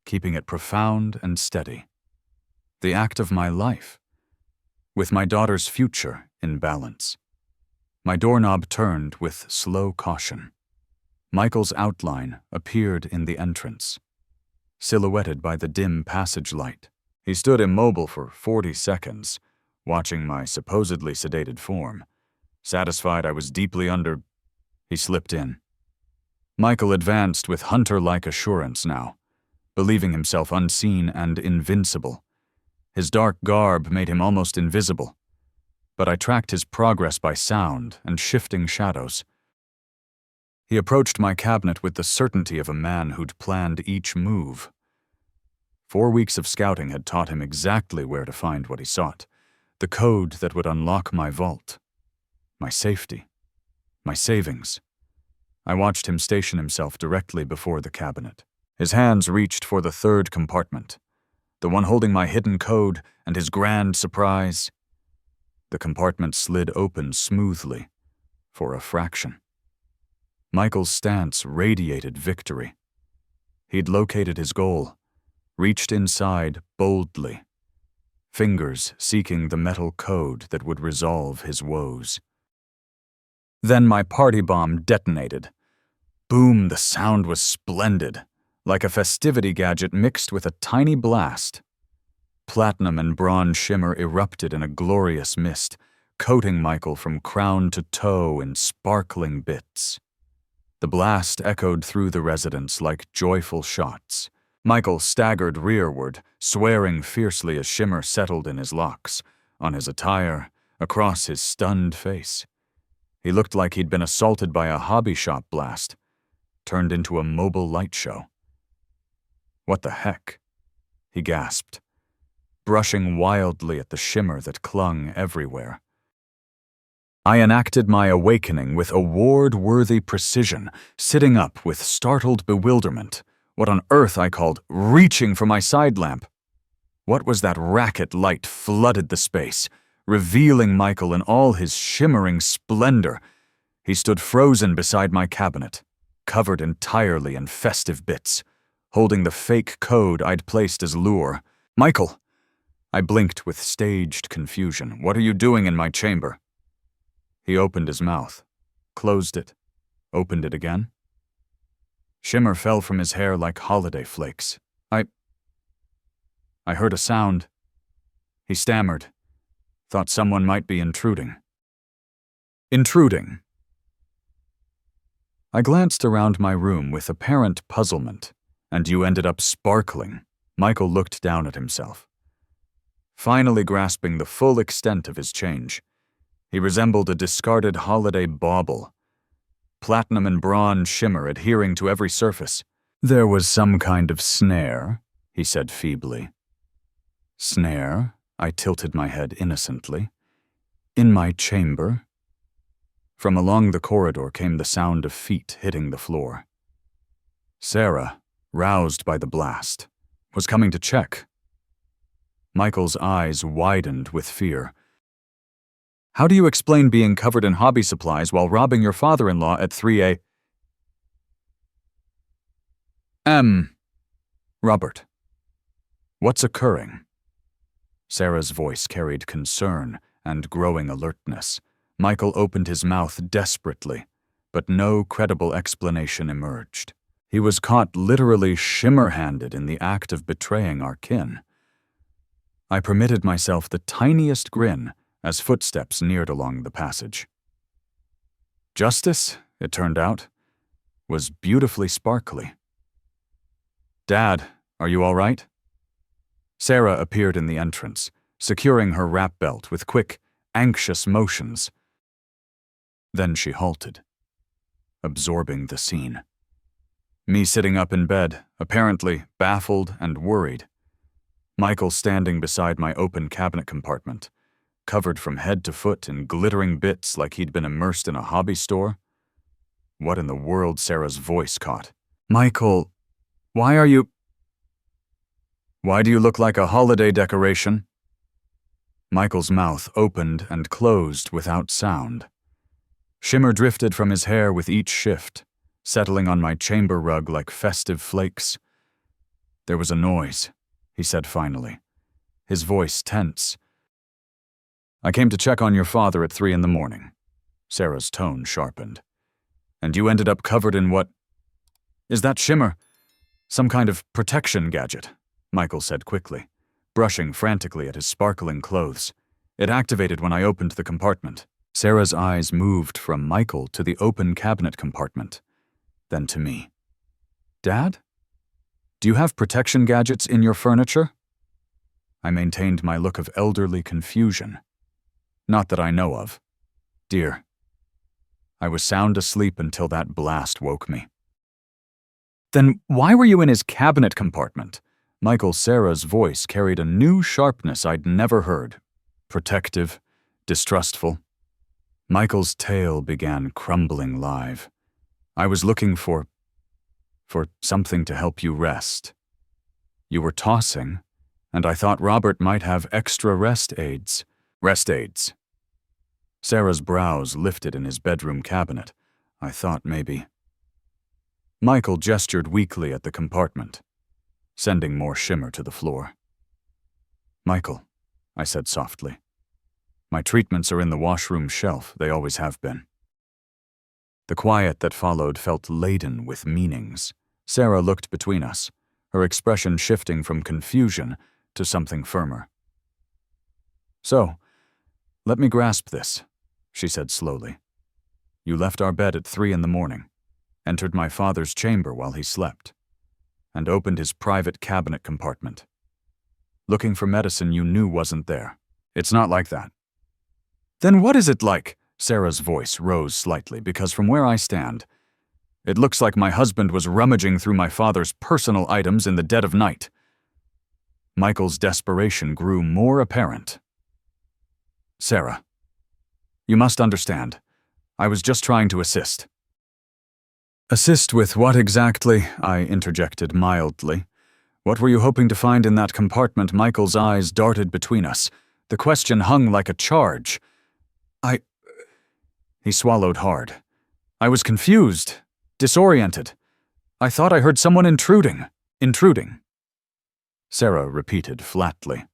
[SPEAKER 1] keeping it profound and steady. The act of my life, with my daughter's future in balance. My doorknob turned with slow caution. Michael's outline appeared in the entrance, silhouetted by the dim passage light. He stood immobile for 40 seconds, watching my supposedly sedated form. Satisfied I was deeply under, he slipped in. Michael advanced with hunter-like assurance now, believing himself unseen and invincible. His dark garb made him almost invisible, but I tracked his progress by sound and shifting shadows. He approached my cabinet with the certainty of a man who'd planned each move. 4 weeks of scouting had taught him exactly where to find what he sought, the code that would unlock my vault, my safety, my savings. I watched him station himself directly before the cabinet. His hands reached for the third compartment, the one holding my hidden code and his grand surprise. The compartment slid open smoothly, for a fraction. Michael's stance radiated victory. He'd located his goal, reached inside boldly, fingers seeking the metal code that would resolve his woes. Then my party bomb detonated. Boom, the sound was splendid, like a festivity gadget mixed with a tiny blast. Platinum and bronze shimmer erupted in a glorious mist, coating Michael from crown to toe in sparkling bits. The blast echoed through the residence like joyful shots. Michael staggered rearward, swearing fiercely as shimmer settled in his locks, on his attire, across his stunned face. He looked like he'd been assaulted by a hobby shop blast, turned into a mobile light show. "What the heck?" he gasped, brushing wildly at the shimmer that clung everywhere. I enacted my awakening with award-worthy precision, sitting up with startled bewilderment. What on earth I called reaching for my side lamp. What was that racket light flooded the space, revealing Michael in all his shimmering splendor. He stood frozen beside my cabinet, covered entirely in festive bits, holding the fake code I'd placed as lure. "Michael!" I blinked with staged confusion. "What are you doing in my chamber?" He opened his mouth, closed it, opened it again. Shimmer fell from his hair like holiday flakes. I heard a sound. He stammered, thought someone might be intruding. Intruding. I glanced around my room with apparent puzzlement, and you ended up sparkling. Michael looked down at himself, finally grasping the full extent of his change. He resembled a discarded holiday bauble, platinum and bronze shimmer adhering to every surface. "There was some kind of snare," he said feebly. "Snare?" I tilted my head innocently. "In my chamber?" From along the corridor came the sound of feet hitting the floor. Sarah, roused by the blast, was coming to check. Michael's eyes widened with fear. "How do you explain being covered in hobby supplies while robbing your father-in-law at 3 a.m.? Robert, what's occurring?" Sarah's voice carried concern and growing alertness. Michael opened his mouth desperately, but no credible explanation emerged. He was caught literally shimmer-handed in the act of betraying our kin. I permitted myself the tiniest grin as footsteps neared along the passage. Justice, it turned out, was beautifully sparkly. "Dad, are you all right?" Sarah appeared in the entrance, securing her wrap belt with quick, anxious motions. Then she halted, absorbing the scene. Me sitting up in bed, apparently baffled and worried. Michael standing beside my open cabinet compartment, covered from head to foot in glittering bits like he'd been immersed in a hobby store. What in the world? Sarah's voice caught. "Michael, why do you look like a holiday decoration?" Michael's mouth opened and closed without sound. Shimmer drifted from his hair with each shift, settling on my chamber rug like festive flakes. "There was a noise," he said finally, his voice tense. "I came to check on your father at 3 a.m. Sarah's tone sharpened. "And you ended up covered in what? Is that shimmer? Some kind of protection gadget?" Michael said quickly, brushing frantically at his sparkling clothes. "It activated when I opened the compartment." Sarah's eyes moved from Michael to the open cabinet compartment, then to me. "Dad? Do you have protection gadgets in your furniture?" I maintained my look of elderly confusion. "Not that I know of, dear." I was sound asleep until that blast woke me. "Then why were you in his cabinet compartment?" Sarah's voice carried a new sharpness I'd never heard. Protective, distrustful. Michael's tail began crumbling live. "I was looking for something to help you rest. You were tossing, and I thought Robert might have extra rest aids." "Rest aids?" Sarah's brows lifted in his bedroom cabinet. I thought maybe. Michael gestured weakly at the compartment, sending more shimmer to the floor. "Michael," I said softly. "My treatments are in the washroom shelf. They always have been." The quiet that followed felt laden with meanings. Sarah looked between us, her expression shifting from confusion to something firmer. "So, let me grasp this," she said slowly. "You left our bed at 3 a.m. entered my father's chamber while he slept, and opened his private cabinet compartment. Looking for medicine you knew wasn't there. It's not like that. Then what is it like? Sarah's voice rose slightly because from where I stand, it looks like my husband was rummaging through my father's personal items in the dead of night. Michael's desperation grew more apparent. Sarah, you must understand. I was just trying to assist. Assist with what exactly? I interjected mildly. What were you hoping to find in that compartment? Michael's eyes darted between us. The question hung like a charge. He swallowed hard. I was confused, disoriented. I thought I heard someone intruding. Sarah repeated flatly.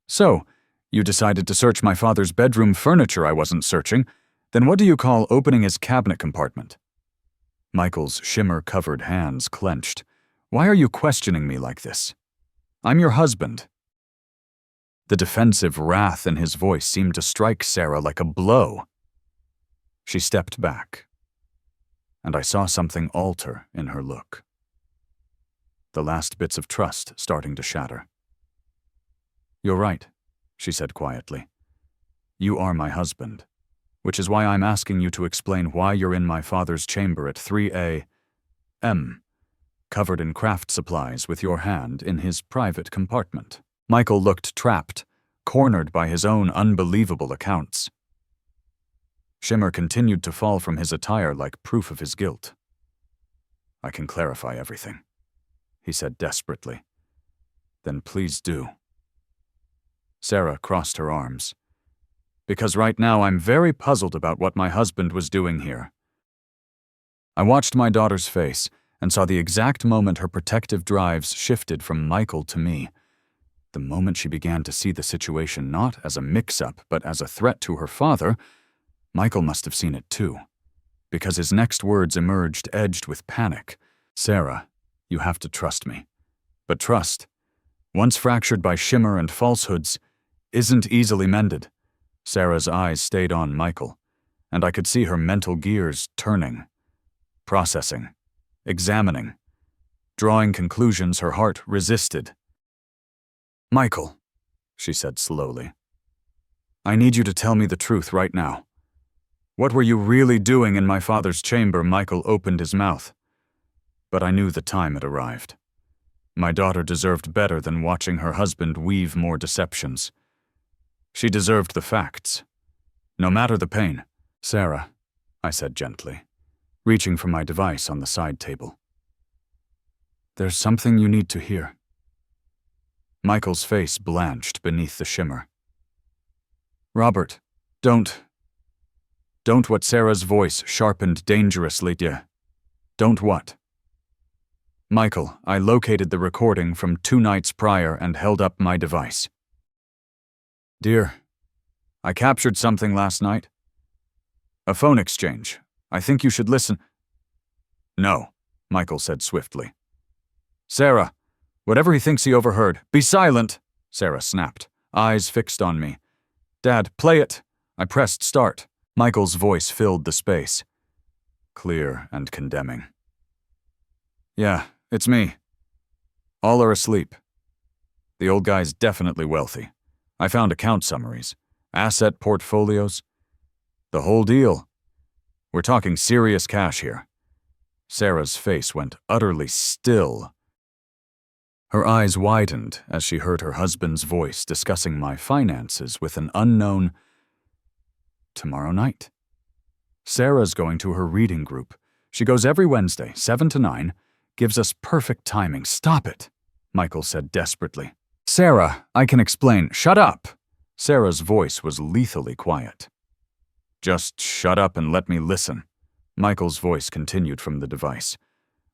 [SPEAKER 1] So, you decided to search my father's bedroom furniture I wasn't searching. Then what do you call opening his cabinet compartment? Michael's shimmer-covered hands clenched. Why are you questioning me like this? I'm your husband. The defensive wrath in his voice seemed to strike Sarah like a blow. She stepped back, and I saw something alter in her look. The last bits of trust starting to shatter. You're right, she said quietly. You are my husband, which is why I'm asking you to explain why you're in my father's chamber at 3 a.m., covered in craft supplies with your hand in his private compartment. Michael looked trapped, cornered by his own unbelievable accounts. Shimmer continued to fall from his attire like proof of his guilt. I can clarify everything, he said desperately. Then please do. Sarah crossed her arms. Because right now I'm very puzzled about what my husband was doing here. I watched my daughter's face and saw the exact moment her protective drives shifted from Michael to me. The moment she began to see the situation not as a mix-up but as a threat to her father, Michael must have seen it too, because his next words emerged edged with panic. Sarah, you have to trust me. But trust, once fractured by shimmer and falsehoods, isn't easily mended. Sarah's eyes stayed on Michael, and I could see her mental gears turning, processing, examining, drawing conclusions her heart resisted. Michael, she said slowly, I need you to tell me the truth right now. What were you really doing in my father's chamber? Michael opened his mouth. But I knew the time had arrived. My daughter deserved better than watching her husband weave more deceptions. She deserved the facts, no matter the pain. Sarah, I said gently, reaching for my device on the side table. There's something you need to hear. Michael's face blanched beneath the shimmer. Robert, don't. What? Sarah's voice sharpened dangerously. Don't what? Michael, I located the recording from 2 nights prior and held up my device. Dear, I captured something last night. A phone exchange. I think you should listen. No, Michael said swiftly. Sarah, whatever he thinks he overheard, be silent, Sarah snapped, eyes fixed on me. Dad, play it. I pressed start. Michael's voice filled the space, clear and condemning. Yeah, it's me. All are asleep. The old guy's definitely wealthy. I found account summaries, asset portfolios, the whole deal. We're talking serious cash here. Sarah's face went utterly still. Her eyes widened as she heard her husband's voice discussing my finances with an unknown. Tomorrow night. Sarah's going to her reading group. She goes every Wednesday, 7 to 9, gives us perfect timing. Stop it, Michael said desperately. Sarah, I can explain. Shut up. Sarah's voice was lethally quiet. Just shut up and let me listen. Michael's voice continued from the device.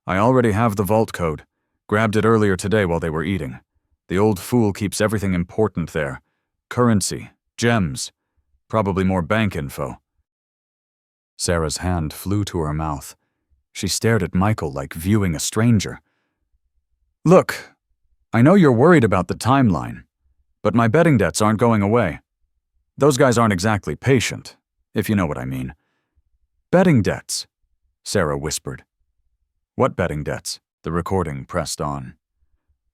[SPEAKER 1] I already have the vault code. Grabbed it earlier today while they were eating. The old fool keeps everything important there. Currency, gems, probably more bank info. Sarah's hand flew to her mouth. She stared at Michael like viewing a stranger. Look, I know you're worried about the timeline, but my betting debts aren't going away. Those guys aren't exactly patient, if you know what I mean. Betting debts. Sarah whispered. What betting debts? The recording pressed on.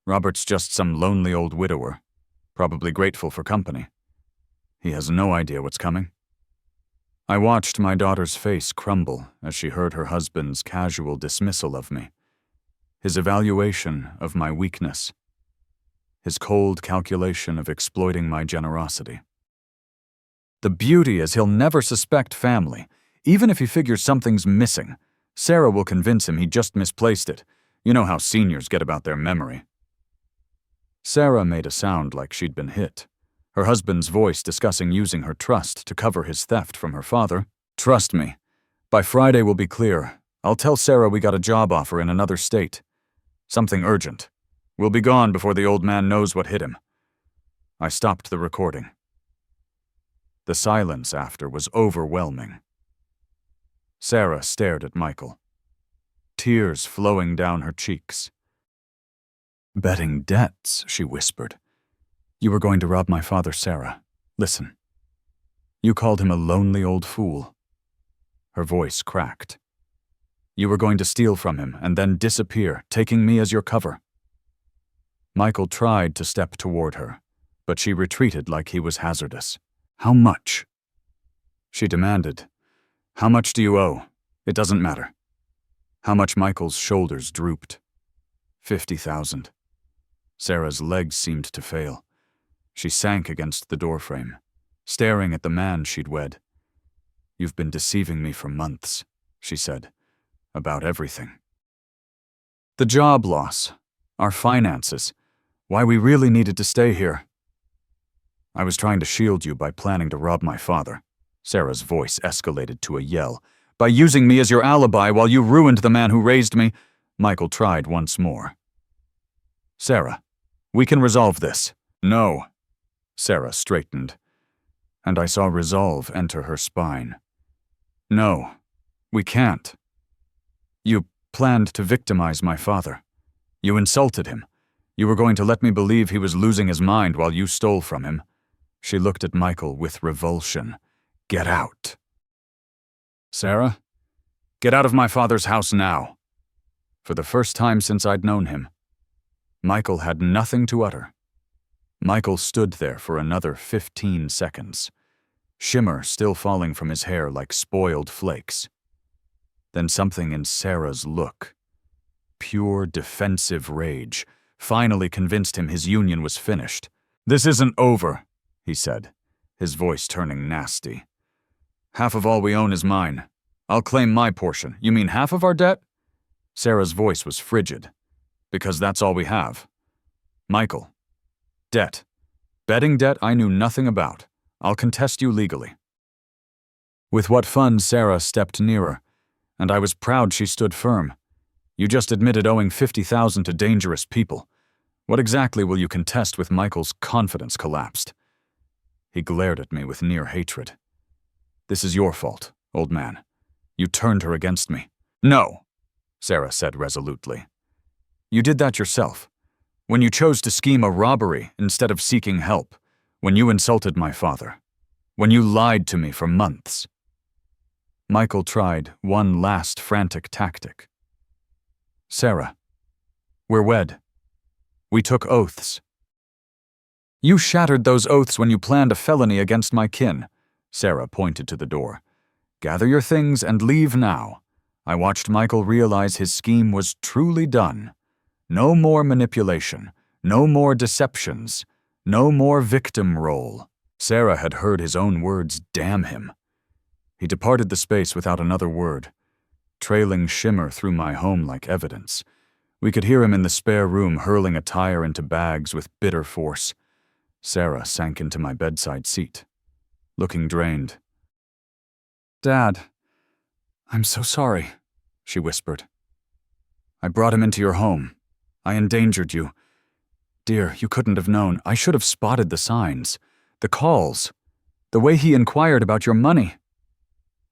[SPEAKER 1] Robert's just some lonely old widower, probably grateful for company. He has no idea what's coming. I watched my daughter's face crumble as she heard her husband's casual dismissal of me, his evaluation of my weakness, his cold calculation of exploiting my generosity. The beauty is he'll never suspect family. Even if he figures something's missing, Sarah will convince him he just misplaced it. You know how seniors get about their memory. Sarah made a sound like she'd been hit, her husband's voice discussing using her trust to cover his theft from her father. Trust me. By Friday we'll be clear. I'll tell Sarah we got a job offer in another state. Something urgent. We'll be gone before the old man knows what hit him. I stopped the recording. The silence after was overwhelming. Sarah stared at Michael, tears flowing down her cheeks. Betting debts, she whispered. You were going to rob my father, Sarah. Listen. You called him a lonely old fool. Her voice cracked. You were going to steal from him and then disappear, taking me as your cover. Michael tried to step toward her, but she retreated like he was hazardous. How much? She demanded. How much do you owe? It doesn't matter. How much? Michael's shoulders drooped. 50,000. Sarah's legs seemed to fail. She sank against the doorframe, staring at the man she'd wed. You've been deceiving me for months, she said, about everything. The job loss, our finances, why we really needed to stay here. I was trying to shield you by planning to rob my father. Sarah's voice escalated to a yell. By using me as your alibi while you ruined the man who raised me. Michael tried once more. Sarah, we can resolve this. No. Sarah straightened, and I saw resolve enter her spine. No, we can't. You planned to victimize my father. You insulted him. You were going to let me believe he was losing his mind while you stole from him. She looked at Michael with revulsion. Get out. Sarah, get out of my father's house now. For the first time since I'd known him, Michael had nothing to utter. Michael stood there for another 15 seconds, shimmer still falling from his hair like spoiled flakes. Then something in Sarah's look, pure defensive rage, finally convinced him his union was finished. This isn't over, he said, his voice turning nasty. Half of all we own is mine. I'll claim my portion. You mean half of our debt? Sarah's voice was frigid. Because that's all we have. Michael. Debt. Betting debt I knew nothing about. I'll contest you legally. With what fun Sarah stepped nearer, and I was proud she stood firm. You just admitted owing 50,000 to dangerous people. What exactly will you contest with Michael's confidence collapsed? He glared at me with near hatred. This is your fault, old man. You turned her against me. No, Sarah said resolutely. You did that yourself. When you chose to scheme a robbery instead of seeking help. When you insulted my father. When you lied to me for months. Michael tried one last frantic tactic. Sarah, we're wed. We took oaths. You shattered those oaths when you planned a felony against my kin. Sarah pointed to the door. Gather your things and leave now. I watched Michael realize his scheme was truly done. No more manipulation, no more deceptions, no more victim role. Sarah had heard his own words damn him. He departed the space without another word, trailing shimmer through my home like evidence. We could hear him in the spare room hurling attire into bags with bitter force. Sarah sank into my bedside seat, looking drained. Dad, I'm so sorry, she whispered. I brought him into your home. I endangered you. Dear, you couldn't have known. I should have spotted the signs, the calls, the way he inquired about your money.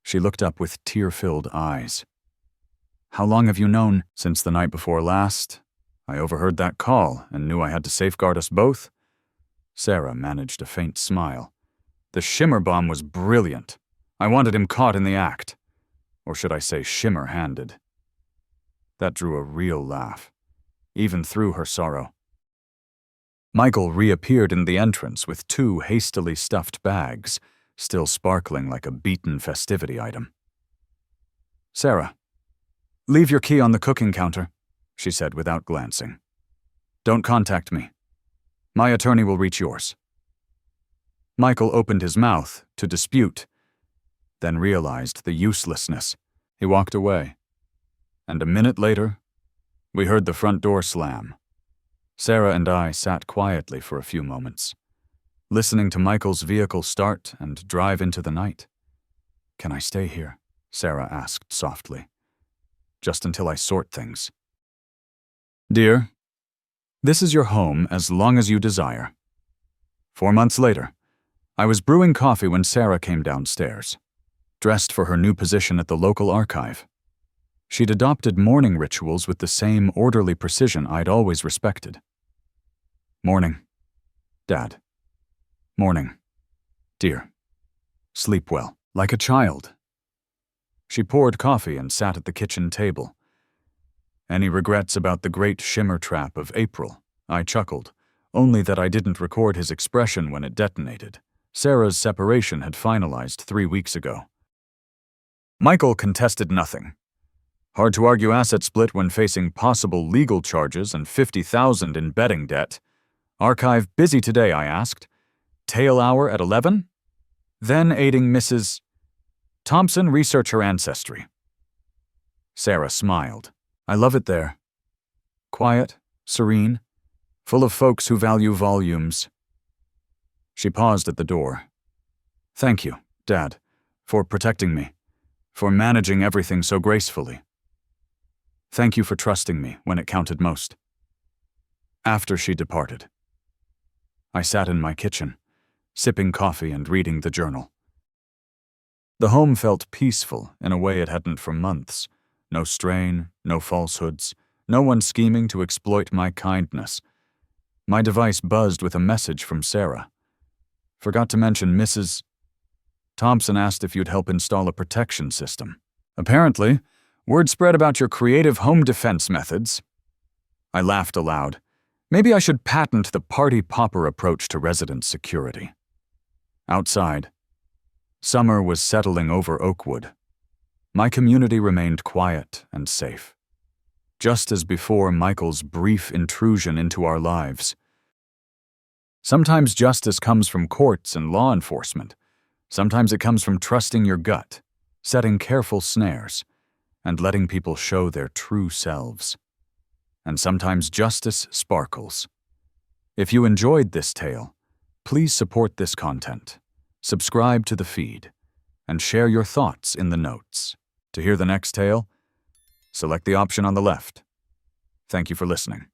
[SPEAKER 1] She looked up with tear-filled eyes. How long have you known? Since the night before last. I overheard that call and knew I had to safeguard us both. Sarah managed a faint smile. The shimmer bomb was brilliant. I wanted him caught in the act. Or should I say shimmer-handed. That drew a real laugh, even through her sorrow. Michael reappeared in the entrance with 2 hastily stuffed bags, still sparkling like a beaten festivity item. "Sarah, leave your key on the cooking counter," she said without glancing. "Don't contact me. My attorney will reach yours." Michael opened his mouth to dispute, then realized the uselessness. He walked away, and a minute later, we heard the front door slam. Sarah and I sat quietly for a few moments, listening to Michael's vehicle start and drive into the night. "Can I stay here?" Sarah asked softly. "Just until I sort things." "Dear, this is your home as long as you desire." 4 months later, I was brewing coffee when Sarah came downstairs, dressed for her new position at the local archive. She'd adopted morning rituals with the same orderly precision I'd always respected. "Morning, Dad. Morning, dear. Sleep well, like a child." She poured coffee and sat at the kitchen table. "Any regrets about the great shimmer trap of April?" I chuckled, only that I didn't record his expression when it detonated. Sarah's separation had finalized 3 weeks ago. Michael contested nothing. Hard to argue asset split when facing possible legal charges and $50,000 in betting debt. "Archive busy today?" I asked. "Tail hour at 11? Then aiding Mrs. Thompson research her ancestry." Sarah smiled. "I love it there. Quiet, serene, full of folks who value volumes." She paused at the door. "Thank you, Dad, for protecting me, for managing everything so gracefully. Thank you for trusting me when it counted most." After she departed, I sat in my kitchen, sipping coffee and reading the journal. The home felt peaceful in a way it hadn't for months. No strain, no falsehoods, no one scheming to exploit my kindness. My device buzzed with a message from Sarah. Forgot to mention Mrs. Thompson asked if you'd help install a protection system. "Apparently, word spread about your creative home defense methods." I laughed aloud. Maybe I should patent the party popper approach to resident security. Outside, summer was settling over Oakwood. My community remained quiet and safe, just as before Michael's brief intrusion into our lives. Sometimes justice comes from courts and law enforcement. Sometimes it comes from trusting your gut, setting careful snares, and letting people show their true selves. And sometimes justice sparkles. If you enjoyed this tale, please support this content, subscribe to the feed, and share your thoughts in the notes. To hear the next tale, select the option on the left. Thank you for listening.